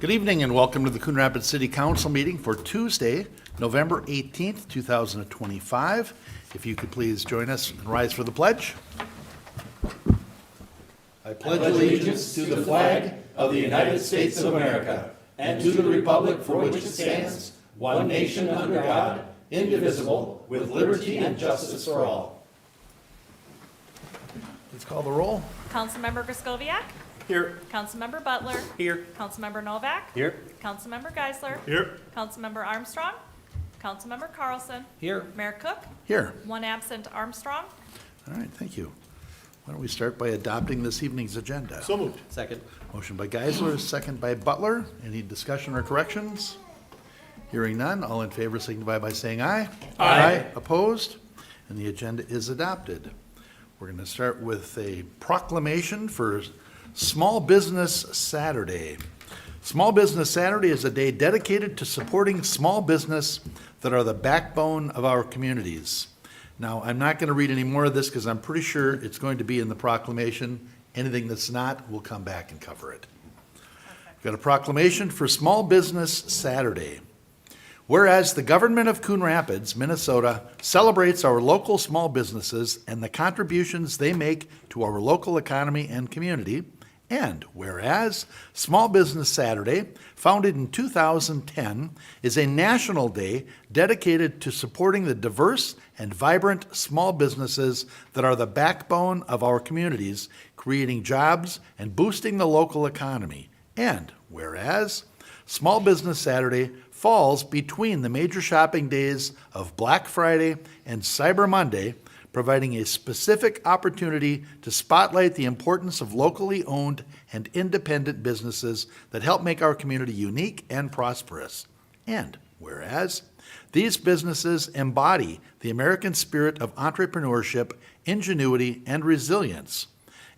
Good evening and welcome to the Coon Rapids City Council meeting for Tuesday, November 18th, 2025. If you could please join us and rise for the pledge. I pledge Allegiance to the flag of the United States of America and to the republic for which it stands, one nation under God, indivisible, with liberty and justice for all. Let's call the roll. Councilmember Griscoviac. Here. Councilmember Butler. Here. Councilmember Novak. Here. Councilmember Geisler. Here. Councilmember Armstrong. Councilmember Carlson. Here. Mayor Cook. Here. One absent, Armstrong. All right, thank you. Why don't we start by adopting this evening's agenda? So moved. Second. Motion by Geisler, second by Butler. Any discussion or corrections? Hearing none, all in favor signify by saying aye. Aye. Opposed? And the agenda is adopted. We're going to start with a proclamation for Small Business Saturday. Small Business Saturday is a day dedicated to supporting small business that are the backbone of our communities. Now, I'm not going to read any more of this because I'm pretty sure it's going to be in the proclamation. Anything that's not, we'll come back and cover it. We've got a proclamation for Small Business Saturday. Whereas the government of Coon Rapids, Minnesota, celebrates our local small businesses and the contributions they make to our local economy and community, and whereas Small Business Saturday, founded in 2010, is a national day dedicated to supporting the diverse and vibrant small businesses that are the backbone of our communities, creating jobs and boosting the local economy. And whereas Small Business Saturday falls between the major shopping days of Black Friday and Cyber Monday, providing a specific opportunity to spotlight the importance of locally owned and independent businesses that help make our community unique and prosperous. And whereas these businesses embody the American spirit of entrepreneurship, ingenuity, and resilience,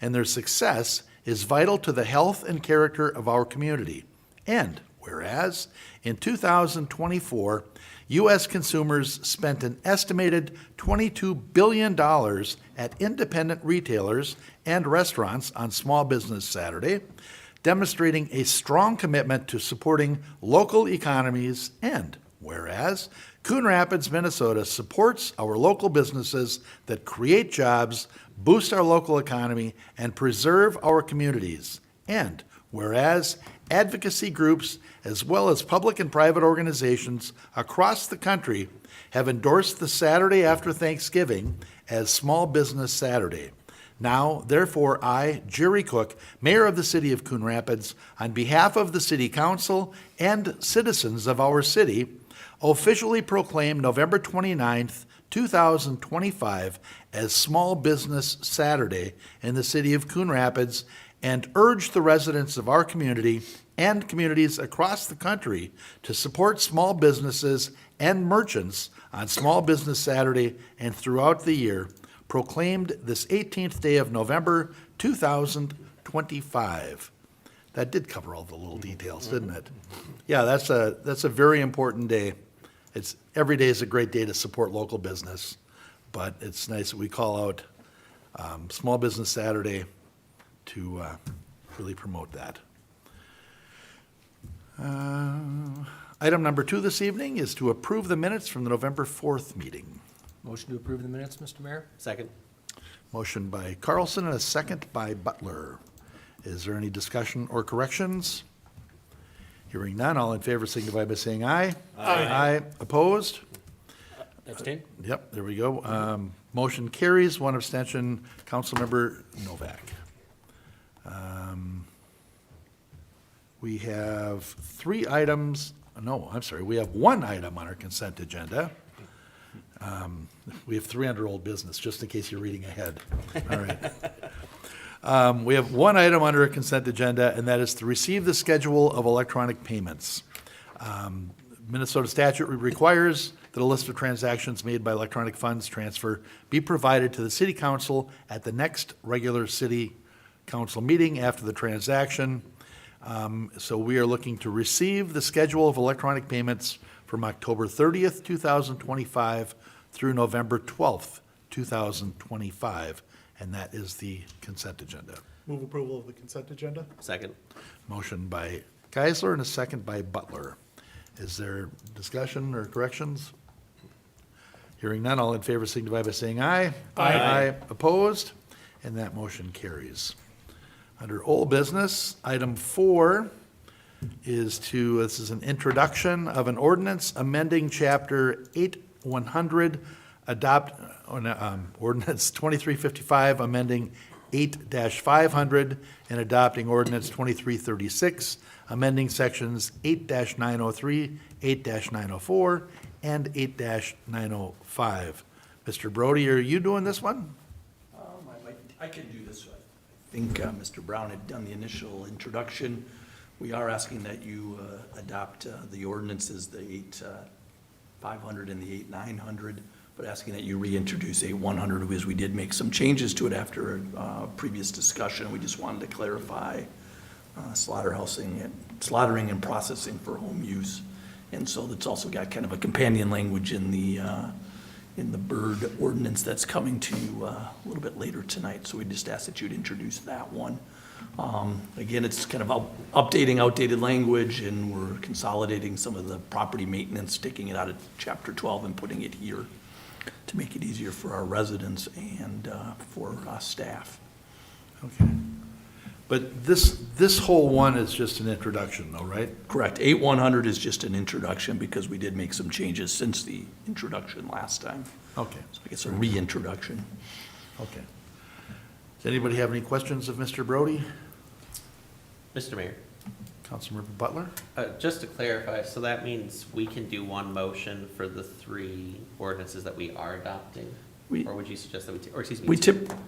and their success is vital to the health and character of our community. And whereas in 2024, U.S. consumers spent an estimated $22 billion at independent retailers and restaurants on Small Business Saturday, demonstrating a strong commitment to supporting local economies. And whereas Coon Rapids, Minnesota supports our local businesses that create jobs, boost our local economy, and preserve our communities. And whereas advocacy groups, as well as public and private organizations across the country, have endorsed the Saturday after Thanksgiving as Small Business Saturday. Now, therefore, I, Jerry Cook, Mayor of the City of Coon Rapids, on behalf of the City Council and citizens of our city, officially proclaim November 29th, 2025 as Small Business Saturday in the City of Coon Rapids, and urge the residents of our community and communities across the country to support small businesses and merchants on Small Business Saturday and throughout the year, proclaimed this 18th day of November 2025. That did cover all the little details, didn't it? Yeah, that's a very important day. Every day is a great day to support local business, but it's nice that we call out Small Business Saturday to really promote that. Item number 2 this evening is to approve the minutes from the November 4th meeting. Motion to approve the minutes, Mr. Mayor? Second. Motion by Carlson and a second by Butler. Is there any discussion or corrections? Hearing none, all in favor signify by saying aye. Aye. Opposed? Abstain? Yep, there we go. Motion carries, one abstention, Councilmember Novak. We have we have one item on our consent agenda. We have 3 under old business, just in case you're reading ahead. All right. We have one item under a consent agenda, and that is to receive the schedule of electronic payments. Minnesota statute requires that a list of transactions made by electronic funds transfer be provided to the City Council at the next regular City Council meeting after the transaction. So we are looking to receive the schedule of electronic payments from October 30th, 2025 through November 12th, 2025, and that is the consent agenda. Move approval of the consent agenda. Second. Motion by Geisler and a second by Butler. Is there discussion or corrections? Hearing none, all in favor signify by saying aye. Aye. Opposed? And that motion carries. Under old business, item 4 is this is an introduction of an ordinance amending chapter 8100, ordinance 2355, amending 8-500, and adopting ordinance 2336, amending sections 8-903, 8-904, and 8-905. Mr. Brody, are you doing this one? I can do this. I think Mr. Brown had done the initial introduction. We are asking that you adopt the ordinances, the 8-500 and the 8-900, but asking that you reintroduce 8-100 because we did make some changes to it after a previous discussion. We just wanted to clarify slaughtering and processing for home use. And so it's also got kind of a companion language in the bird ordinance that's coming to you a little bit later tonight. So we just ask that you'd introduce that one. Again, it's kind of updating outdated language, and we're consolidating some of the property maintenance, taking it out of chapter 12 and putting it here to make it easier for our residents and for staff. Okay. But this whole one is just an introduction though, right? Correct. 8-100 is just an introduction because we did make some changes since the introduction last time. Okay, So I guess a reintroduction. okay. Does anybody have any questions of Mr. Brody? Mr. Mayor, Councilmember Butler? just to clarify, so that means we can do one motion for the 3 ordinances that we are adopting? We- Or would you suggest that or excuse me?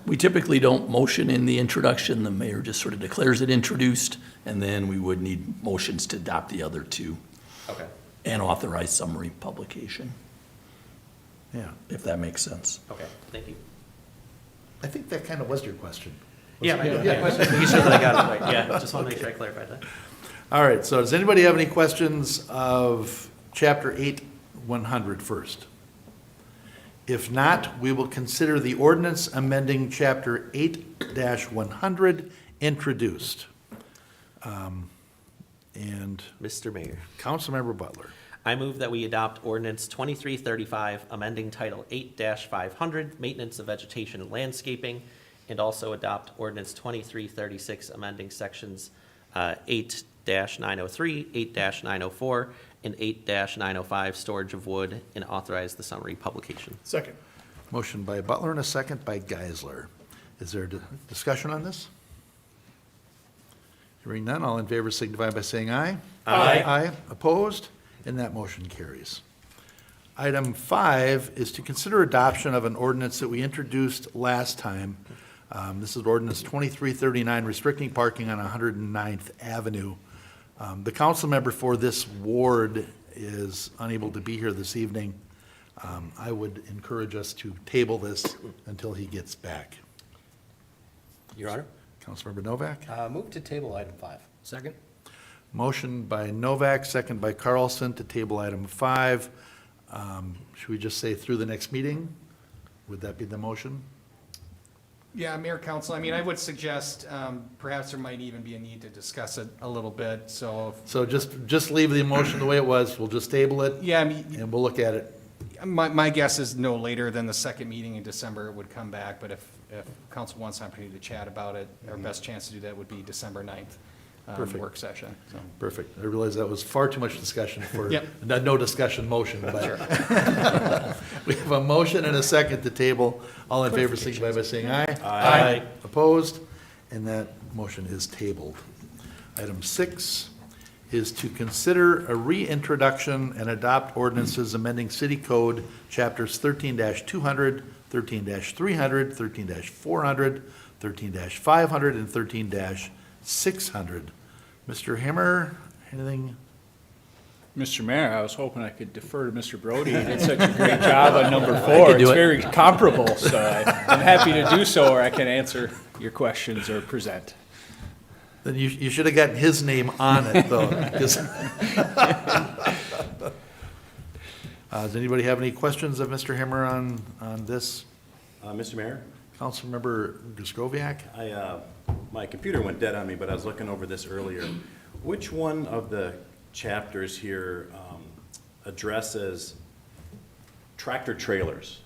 We typically don't motion in the introduction. The mayor just sort of declares it introduced, and then we would need motions to adopt the other 2 Okay, and authorize summary publication, Yeah, if that makes sense. okay, thank you. I think that kind of was your question. Yeah, making sure that I got it right, yeah, just want to make sure I clarified that. All right, so does anybody have any questions of chapter 8-100 first? If not, we will consider the ordinance amending chapter 8-100 introduced. And Mr. Mayor, Councilmember Butler. I move that we adopt ordinance 2335, amending title 8-500, maintenance of vegetation and landscaping, and also adopt ordinance 2336, amending sections 8-903, 8-904, and 8-905, storage of wood, and authorize the summary publication. Second. Motion by Butler and a second by Geisler. Is there discussion on this? Hearing none, all in favor signify by saying aye. Aye. Aye. Opposed? And that motion carries. Item 5 is to consider adoption of an ordinance that we introduced last time. This is ordinance 2339, restricting parking on 109th Avenue. The council member for this ward is unable to be here this evening. I would encourage us to table this until he gets back. Your Honor, Councilmember Novak? move to table item 5. Second? Motion by Novak, second by Carlson to table item 5. Should we just say through the next meeting? Would that be the motion? Yeah, Mayor, Council, I mean, I would suggest, perhaps there might even be a need to discuss it a little bit, so, So just leave the motion the way it was, we'll just table it, yeah, I mean, and we'll look at it. my guess is no later than the second meeting in December it would come back, but if council wants an opportunity to chat about it, our best chance to do that would be December 9th, Perfect. work session, so. Perfect. I realize that was far too much discussion for Yep. a no discussion motion, but we have a motion and a second to table. All in favor, signify by saying aye. Aye. Opposed? And that motion is tabled. Item 6 is to consider a reintroduction and adopt ordinances amending city code chapters 13-200, 13-300, 13-400, 13-500, and 13-600. Mr. Himmer, anything? Mr. Mayor, I was hoping I could defer to Mr. Brody. He did such a great job on number 4. It's very comparable, so I'm happy to do so, or I can answer your questions or present. Then you should have gotten his name on it, though. 'Cause- Does anybody have any questions of Mr. Himmer on this? Mr. Mayor, Councilmember Griscoviac? my computer went dead on me, but I was looking over this earlier. Which one of the chapters here addresses tractor trailers?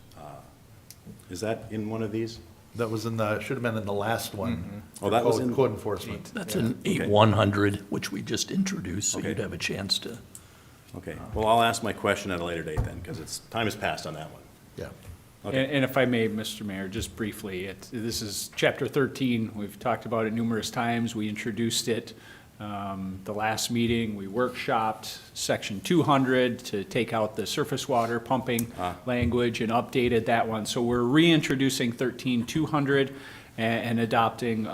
Is that in one of these? That was in the, should have been in the last one. Oh, that was in- Code enforcement. That's an Okay. 8-100, which we just introduced, so Okay. you'd have a chance to. Okay, well, I'll ask my question at a later date then, because time has passed on that one. Yeah. Okay. And if I may, Mr. Mayor, just briefly, this is chapter 13. We've talked about it numerous times. We introduced it the last meeting. We workshopped section 200 to take out the surface water pumping language and updated that one. So we're reintroducing 13-200 and adopting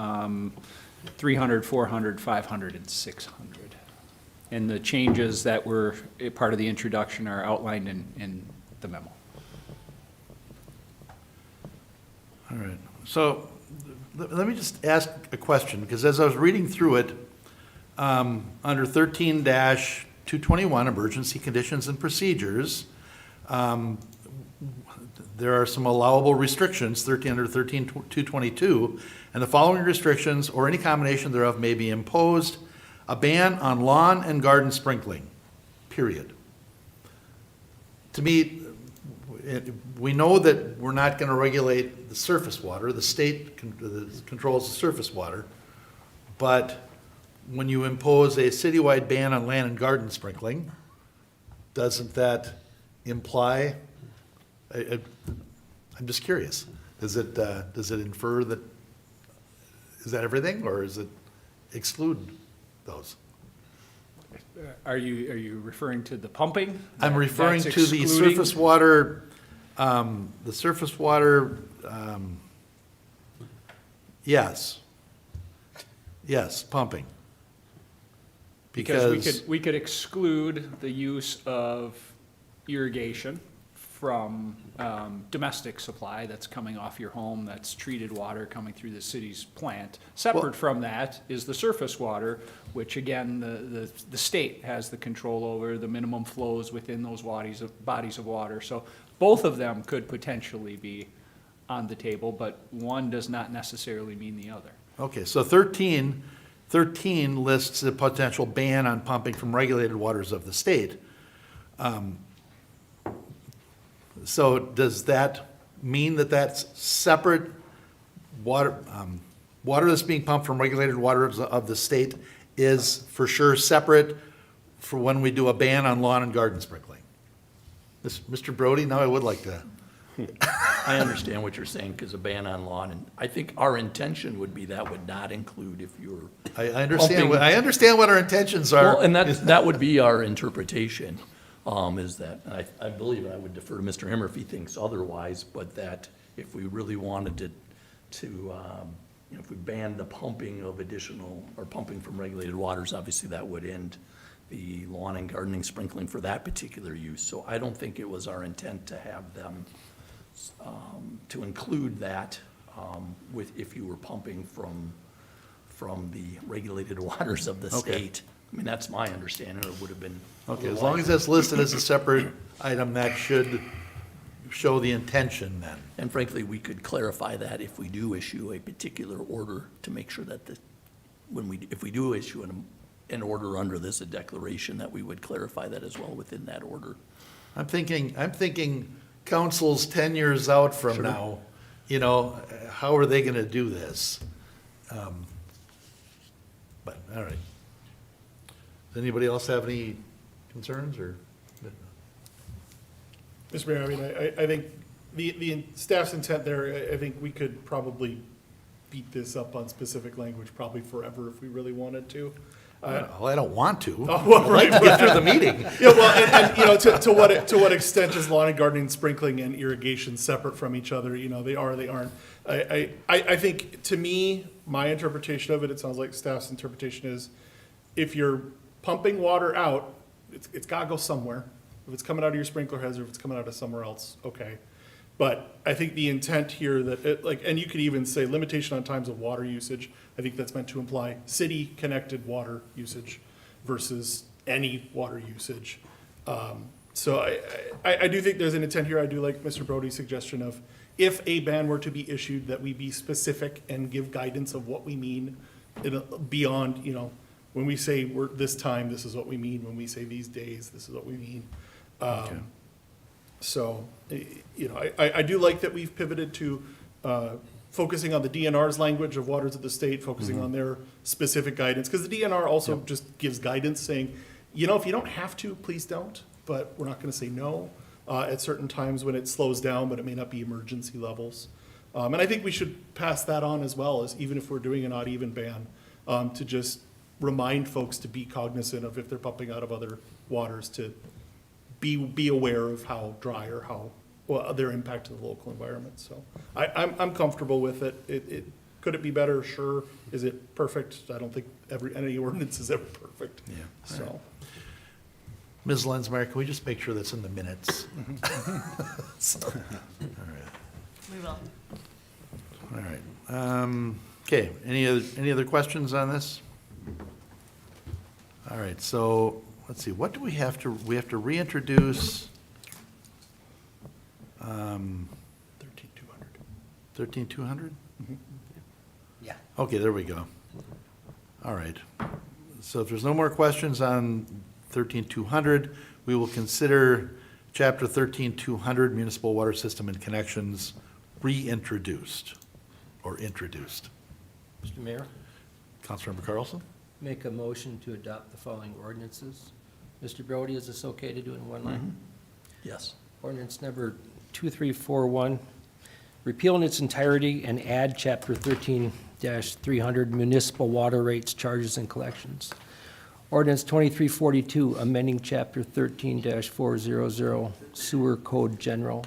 300, 400, 500, and 600. And the changes that were a part of the introduction are outlined in the memo. All right, so let me just ask a question, because as I was reading through it, under 13-221, emergency conditions and procedures, there are some allowable restrictions, 13-222, and the following restrictions or any combination thereof may be imposed: a ban on lawn and garden sprinkling, period. To me, we know that we're not going to regulate the surface water. The state controls the surface water. But when you impose a citywide ban on land and garden sprinkling, doesn't that imply, I'm just curious, does it infer that, is that everything, or is it exclude those? Are you referring to the pumping? I'm referring That's to the excluding- surface water, yes. Yes, pumping. Because we could exclude the use of irrigation from domestic supply that's coming off your home, that's treated water coming through the city's plant. Well- Separate from that is the surface water, which again, the state has the control over, the minimum flows within those bodies of water. So both of them could potentially be on the table, but one does not necessarily mean the other. Okay, so 13 lists a potential ban on pumping from regulated waters of the state. So does that mean that that's separate water, water that's being pumped from regulated waters of the state is for sure separate for when we do a ban on lawn and garden sprinkling? Mr. Brody, now I would like to. I understand what you're saying, because a ban on lawn, and I think our intention would be that would not include if you're. I understand, pumping- I understand what our intentions are. Well, and that would be our interpretation, is that, and I believe, I would defer to Mr. Hemmer if he thinks otherwise, but that if we really wanted to if we banned the pumping of additional, or pumping from regulated waters, obviously that would end the lawn and gardening sprinkling for that particular use. So I don't think it was our intent to have them, to include that with, if you were pumping from the regulated waters of the Okay. state. I mean, that's my understanding, or it would have been. Okay, as long as that's listed as a separate item, that should show the intention then. And frankly, we could clarify that if we do issue a particular order, to make sure that if we do issue an order under this, a declaration, that we would clarify that as well within that order. I'm thinking council's 10 years out from Sure. now, how are they gonna do this? But, all right. Does anybody else have any concerns, or? Mr. Mayor, I mean, I think the staff's intent there, I think we could probably beat this up on specific language probably forever if we really wanted to. Well, I don't want to. Oh, well, I'd like to get through the meeting. Yeah, well, and to what extent is lawn and gardening, sprinkling, and irrigation separate from each other? They are, they aren't. I think, to me, my interpretation of it, it sounds like staff's interpretation is, if you're pumping water out, it's gotta go somewhere. If it's coming out of your sprinkler heads, or if it's coming out of somewhere else, okay. But I think the intent here that, and you could even say limitation on times of water usage. I think that's meant to imply city-connected water usage versus any water usage. So I do think there's an intent here. I do like Mr. Brody's suggestion of, if a ban were to be issued, that we be specific and give guidance of what we mean beyond, when we say we're this time, this is what we mean. When we say these days, this is what we mean. So, you know, I do like that we've pivoted to focusing on the DNR's language of waters of the state, focusing on their specific guidance, because the DNR also just gives guidance saying, you know, if you don't have to, please don't, but we're not gonna say no at certain times when it slows down, but it may not be emergency levels. And I think we should pass that on as well, as even if we're doing an odd even ban, to just remind folks to be cognizant of if they're pumping out of other waters, to be aware of how dry or how, well, their impact to the local environment. So I'm comfortable with it. Could it be better? Sure. Is it perfect? I don't think any ordinance is ever perfect. Yeah. So, Ms. Lensmeyer, can we just make sure that's in the minutes? We will. All right. Okay, any other questions on this? All right, so, let's see, what do we have to reintroduce? 13,200. 13,200? Yeah. Okay, there we go. All right. So if there's no more questions on 13,200, we will consider Chapter 13,200 Municipal Water System and Connections reintroduced or introduced. Mr. Mayor, Councilmember Carlson? make a motion to adopt the following ordinances. Mr. Brody, is this okay to do in one line? Yes. Ordinance number 2341, repeal in its entirety and add Chapter 13-300 Municipal Water Rates, Charges, and Collections. Ordinance 2342, amending Chapter 13-400 Sewer Code General.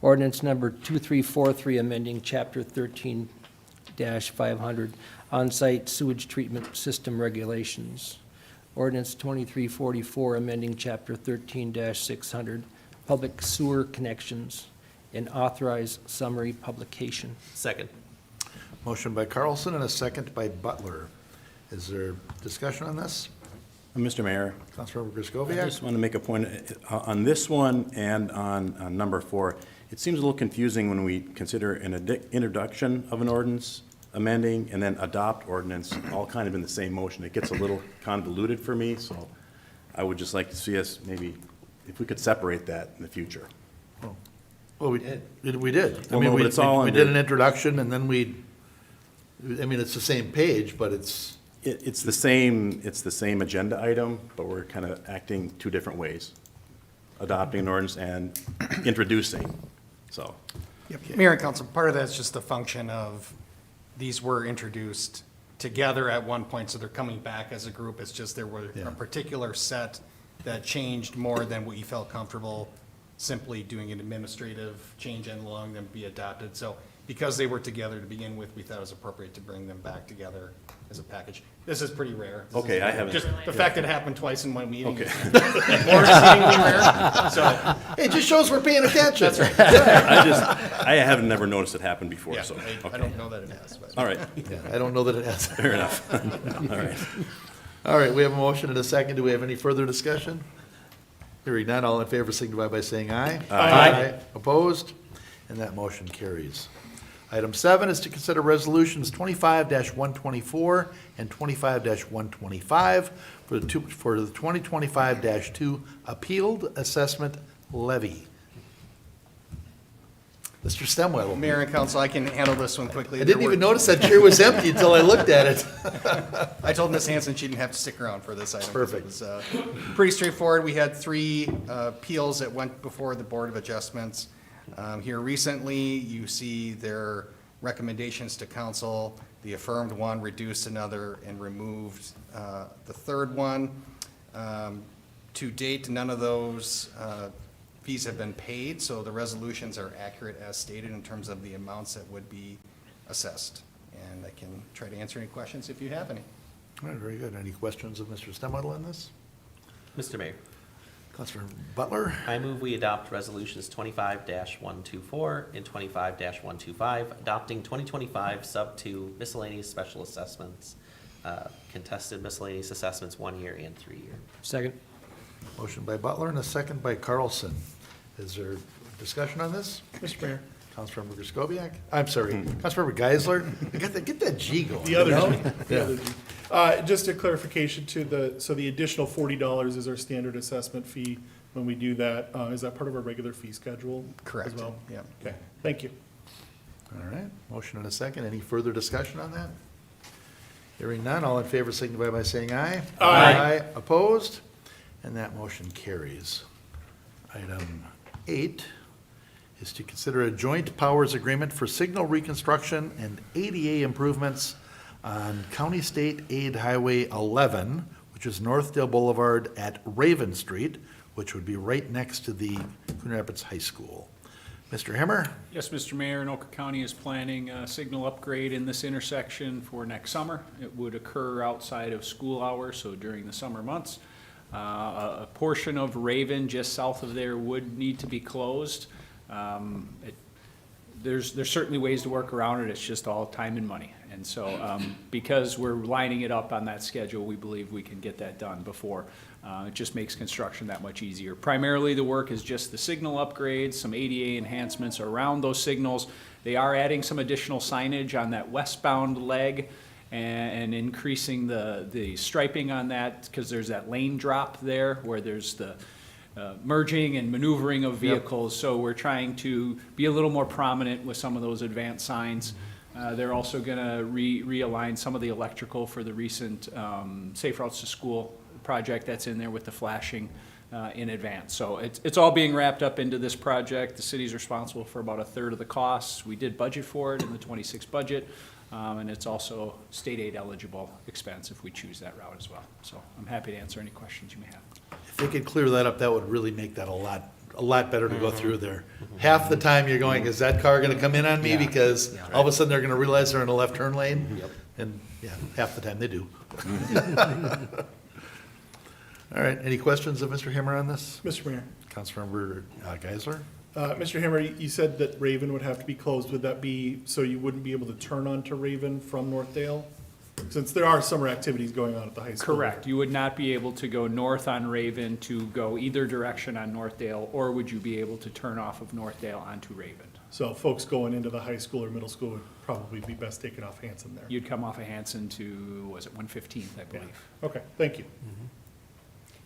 Ordinance number 2343, amending Chapter 13-500 On-Site Sewage Treatment System Regulations. Ordinance 2344, amending Chapter 13-600 Public Sewer Connections, and authorize summary publication. Second. Motion by Carlson and a second by Butler. Is there discussion on this? Mr. Mayor, Councilmember I Griscoviac? just want to make a point on this one and on number 4. It seems a little confusing when we consider an introduction of an ordinance, amending, and then adopt ordinance, all kind of in the same motion. It gets a little convoluted for me, so I would just like to see us maybe, if we could separate that in the future. Well, we did. We did. I Well, mean, no, we but it's all we did under- an introduction and then it's the same page, but it's, It's the same agenda item, but we're kind of acting two different ways. Adopting an ordinance and introducing, so. Mayor and council, part of that's just a function of, these were introduced together at one point, so they're coming back as a group. It's just there were Yeah. a particular set that changed more than what you felt comfortable simply doing an administrative change and allowing them to be adopted. So because they were together to begin with, we thought it was appropriate to bring them back together as a package. This is pretty rare. This Okay, is- I haven't- Just the fact that it happened twice in one meeting. Okay. is more exceedingly rare, so, it just shows we're paying attention. That's right. I have never noticed it happen before, yeah, so, I okay. don't know that it has, but. All right, I don't know that it has. fair enough. All right. All right, we have a motion and a second. Do we have any further discussion? Hearing none, all in favor signify by saying aye. Aye. Opposed? And that motion carries. Item 7 is to consider resolutions 25-124 and 25-125 for the 2025-2 appealed assessment levy. Mr. Stemwell. Mayor and council, I can handle this one quickly. I didn't even notice that chair was empty until I looked at it. I told Ms. Hanson she didn't have to stick around for this item. Perfect. It was pretty straightforward. We had 3 appeals that went before the Board of Adjustments. Here recently, you see their recommendations to council. The affirmed one, reduced another, and removed the third one. To date, none of those fees have been paid, so the resolutions are accurate as stated in terms of the amounts that would be assessed. And I can try to answer any questions if you have any. All right, very good. Any questions of Mr. Stemwell on this? Mr. Mayor, Councilor Butler? I move we adopt resolutions 25-124 and 25-125, adopting 2025 sub-2 miscellaneous special assessments, contested miscellaneous assessments 1 year and 3 year. Second. Motion by Butler and a second by Carlson. Is there discussion on this? Mr. Mayor, Councilmember Griscoviac? I'm sorry, Councilmember Geisler? Get that G going. the other, you know? G, the Yeah. other G. Just a clarification to the additional $40 is our standard assessment fee when we do that. Is that part of our regular fee schedule Correct, as well? yeah. Okay, thank you. All right, motion and a second. Any further discussion on that? Hearing none, all in favor signify by saying aye. Aye. Opposed? And that motion carries. Item 8 is to consider a joint powers agreement for signal reconstruction and ADA improvements on County State Aid Highway 11, which is Northdale Boulevard at Raven Street, which would be right next to the Coon Rapids High School. Mr. Hemmer? Yes, Mr. Mayor, Anoka County is planning a signal upgrade in this intersection for next summer. It would occur outside of school hours, so during the summer months. A portion of Raven just south of there would need to be closed. There's certainly ways to work around it, it's just all time and money. And so, because we're lining it up on that schedule, we believe we can get that done before. It just makes construction that much easier. Primarily, the work is just the signal upgrades, some ADA enhancements around those signals. They are adding some additional signage on that westbound leg and increasing the striping on that, because there's that lane drop there where there's the merging and maneuvering of vehicles. So we're trying to be a little more prominent with some of those advanced signs. They're also gonna realign some of the electrical for the recent Safe Routes to School project that's in there with the flashing in advance. So it's all being wrapped up into this project. The city's responsible for about 1/3 of the costs. We did budget for it in the 26 budget, and it's also state aid eligible expense if we choose that route as well. So I'm happy to answer any questions you may have. If they could clear that up, that would really make that a lot better to go through there. Half the time you're going, is that car gonna come in on me? Because all of a sudden they're gonna realize they're in a left turn lane. And, yeah, half the time they do. All right, any questions of Mr. Hemmer on this? Mr. Mayor, Councilmember Geisler? Mr. Hammer, you said that Raven would have to be closed. Would that be so you wouldn't be able to turn onto Raven from Northdale? Since there are summer activities going on at the high school. Correct. You would not be able to go north on Raven to go either direction on Northdale, or would you be able to turn off of Northdale onto Raven? So folks going into the high school or middle school would probably be best taken off Hanson there. You'd come off of Hanson to, was it 115th, I believe? Okay, thank you.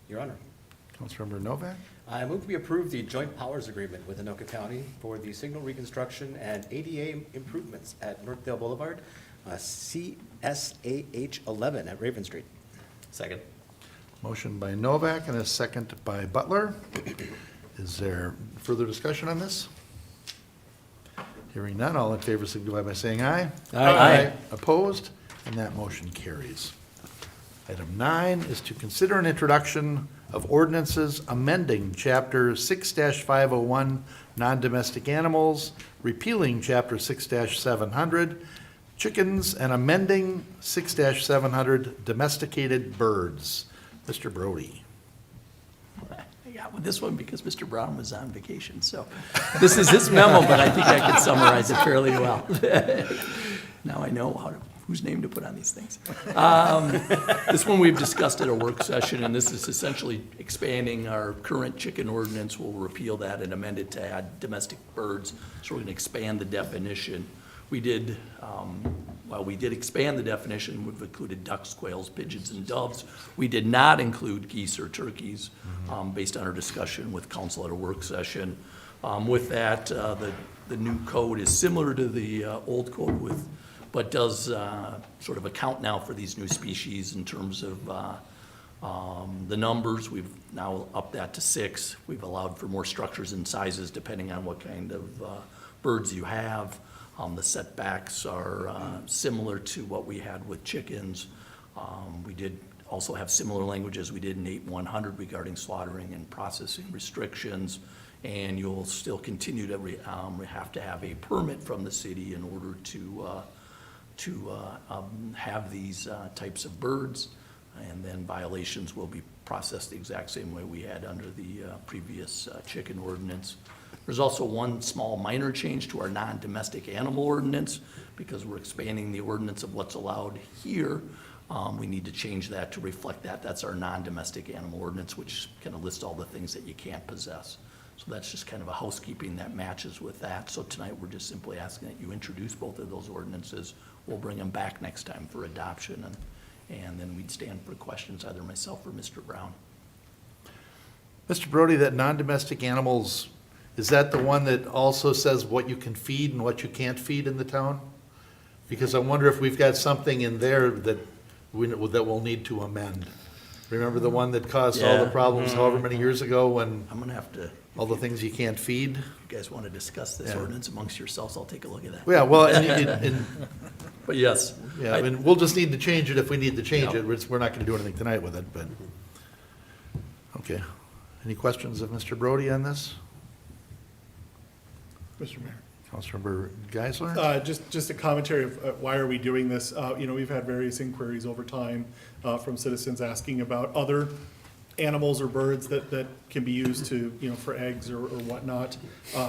Your Honor, Councilmember Novak? I move we approve the joint powers agreement with Anoka County for the signal reconstruction and ADA improvements at Northdale Boulevard, CSAH 11 at Raven Street. Second. Motion by Novak and a second by Butler. Is there further discussion on this? Hearing none, all in favor signify by saying aye. Aye. Opposed? And that motion carries. Item 9 is to consider an introduction of ordinances amending Chapter 6-501, non-domestic animals, repealing Chapter 6-700, chickens, and amending 6-700, domesticated birds. Mr. Brody. I got with this one because Mr. Brown was on vacation, so this is his memo, but I think I can summarize it fairly well. Now I know whose name to put on these things. This one we've discussed at a work session, and this is essentially expanding our current chicken ordinance. We'll repeal that and amend it to add domestic birds, so we're gonna expand the definition. We did, while we did expand the definition, we've included ducks, quails, pigeons, and doves. We did not include geese or turkeys, based on our discussion with council at a work session. With that, the new code is similar to the old code but does sort of account now for these new species in terms of the numbers. We've now upped that to 6. We've allowed for more structures and sizes depending on what kind of birds you have. The setbacks are similar to what we had with chickens. We did also have similar language as we did in 8-100 regarding slaughtering and processing restrictions. And you'll still continue to have to have a permit from the city in order to have these types of birds. And then violations will be processed the exact same way we had under the previous chicken ordinance. There's also one small minor change to our non-domestic animal ordinance, because we're expanding the ordinance of what's allowed here. We need to change that to reflect that. That's our non-domestic animal ordinance, which kind of lists all the things that you can't possess. So that's just kind of a housekeeping that matches with that. So tonight, we're just simply asking that you introduce both of those ordinances. We'll bring them back next time for adoption, and then we'd stand for questions, either myself or Mr. Brown. Mr. Brody, that non-domestic animals, is that the one that also says what you can feed and what you can't feed in the town? Because I wonder if we've got something in there that that we'll need to amend. Remember the one that caused all the Yeah. problems however many years ago when I'm gonna have to, all the things you can't feed? if you guys want to discuss this Yeah. ordinance amongst yourselves, I'll take a look at that. Yeah, well, and But yes. yeah, I mean, we'll just need to change it if we need to change Yeah. it. We're not gonna do anything tonight with it, but, okay. Any questions of Mr. Brody on this? Mr. Mayor. Councilmember Geisler? Just a commentary of why are we doing this? You know, we've had various inquiries over time from citizens asking about other animals or birds that can be used to, you know, for eggs or whatnot.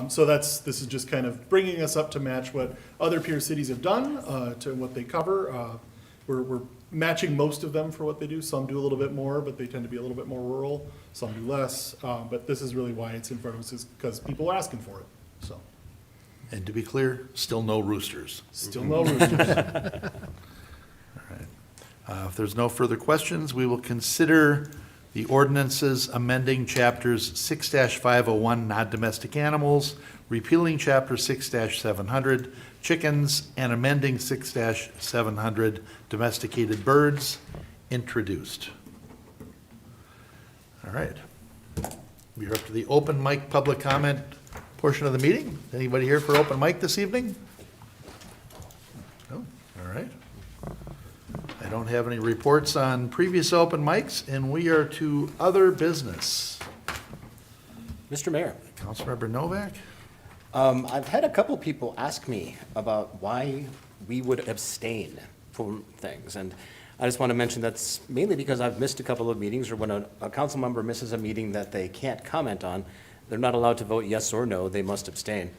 So this is just kind of bringing us up to match what other peer cities have done, to what they cover. We're matching most of them for what they do. Some do a little bit more, but they tend to be a little bit more rural. Some do less. But this is really why it's in front of us, is because people are asking for it, so. And to be clear, still no roosters. Still no roosters. If there's no further questions, we will consider the ordinances amending chapters 6-501 non-domestic animals, repealing chapter 6-700 chickens, and amending 6-700 domesticated birds, introduced. All right. We're up to the open mic public comment portion of the meeting. Anybody here for open mic this evening? No? All right. I don't have any reports on previous open mics, and we are to other business. Mr. Mayor, Councilmember Novak? I've had a couple people ask me about why we would abstain from things, and I just want to mention that's mainly because I've missed a couple of meetings, or when a council member misses a meeting that they can't comment on, they're not allowed to vote yes or no, they must abstain.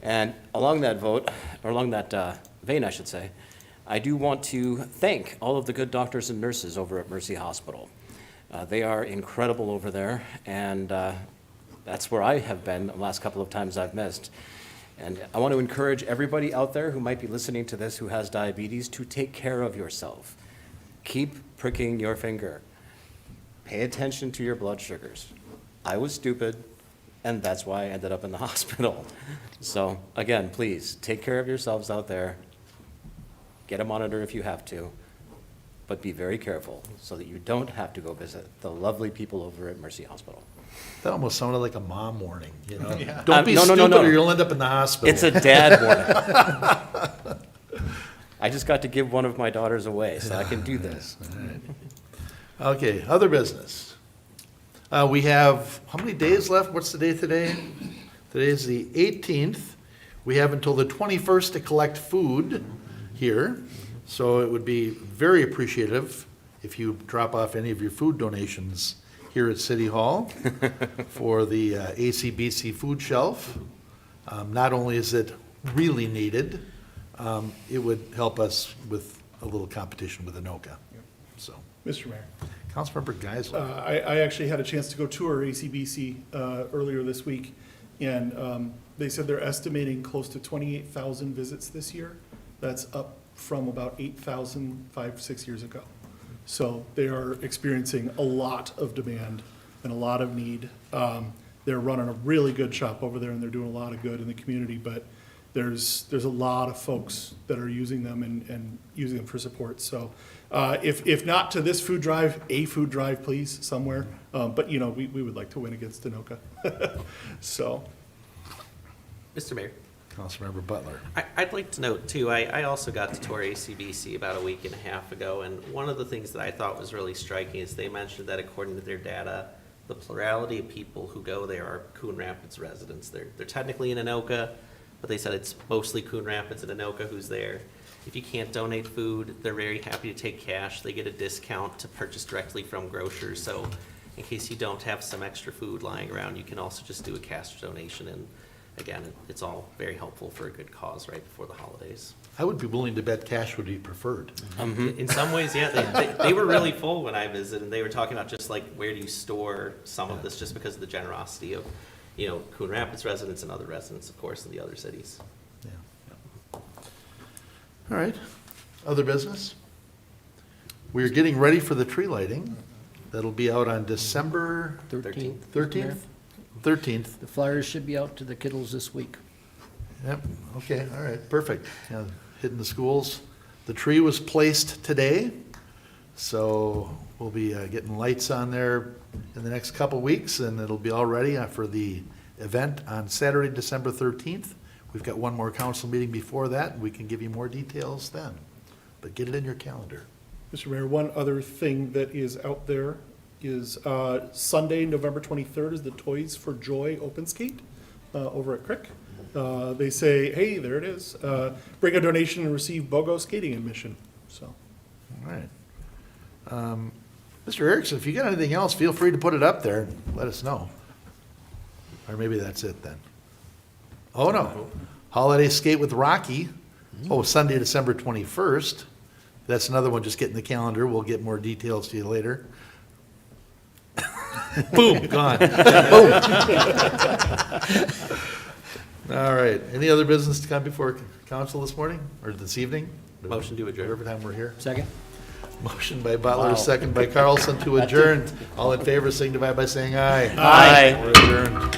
And along that vein, I should say, I do want to thank all of the good doctors and nurses over at Mercy Hospital. They are incredible over there, and that's where I have been the last couple of times I've missed. And I want to encourage everybody out there who might be listening to this who has diabetes to take care of yourself. Keep pricking your finger. Pay attention to your blood sugars. I was stupid, and that's why I ended up in the hospital. So again, please, take care of yourselves out there. Get a monitor if you have to, but be very careful so that you don't have to go visit the lovely people over at Mercy Hospital. That almost sounded like a mom warning, you know? Yeah. Don't be No, no, no, stupid no. or you'll end up in the hospital. It's a dad warning. I just got to give one of my daughters away, so I can do this. Okay, other business. We have, how many days left? What's the date today? Today's the 18th. We have until the 21st to collect food here. So it would be very appreciative if you drop off any of your food donations here at City Hall for the ACBC food shelf. Not only is it really needed, it would help us with a little competition with Anoka. So, Mr. Mayor. Councilmember Geisler. I actually had a chance to go tour ACBC earlier this week, and they said they're estimating close to 28,000 visits this year. That's up from about 8,000 5-6 years ago. So they are experiencing a lot of demand and a lot of need. They're running a really good shop over there, and they're doing a lot of good in the community, but there's a lot of folks that are using them and using them for support. So if not to this food drive, a food drive, please, somewhere. But, you know, we would like to win against Anoka. So, Mr. Mayor, Councilmember Butler. I'd like to note too, I also got to tour ACBC about a week and a half ago, and one of the things that I thought was really striking is they mentioned that according to their data, the plurality of people who go there are Coon Rapids residents. They're technically in Anoka, but they said it's mostly Coon Rapids and Anoka who's there. If you can't donate food, they're very happy to take cash. They get a discount to purchase directly from grocers. So in case you don't have some extra food lying around, you can also just do a cash donation. And again, it's all very helpful for a good cause right before the holidays. I would be willing to bet cash would be preferred. In some ways, yeah, they were really full when I visited, and they were talking about just like where do you store some of this, just because of the generosity of, you know, Coon Rapids residents and other residents, of course, in the other cities. Yeah. All right. Other business? We're getting ready for the tree lighting. That'll be out on December 13th. 13th? 13th. The flyers should be out to the kiddos this week. Yep, okay, all right, perfect. Yeah, hitting the schools. The tree was placed today, so we'll be getting lights on there in the next couple weeks, and it'll be all ready for the event on Saturday, December 13th. We've got one more council meeting before that, and we can give you more details then. But get it in your calendar. Mr. Mayor, one other thing that is out there is Sunday, November 23rd is the Toys for Joy Open Skate over at Crick. They say, hey, there it is. Bring a donation and receive BOGO skating admission, so. All right. Mr. Erickson, if you got anything else, feel free to put it up there. Let us know. Or maybe that's it then. Oh, no. Holiday Skate with Rocky. Oh, Sunday, December 21st. That's another one. Just get in the calendar. We'll get more details to you later. Boom, gone. Boom. All right. Any other business to come before council this morning or this evening? Motion to adjourn. Every time we're here. Second? Motion by Butler, second by Carlson to adjourn. All in favor, signify by saying aye. Aye. We're adjourned.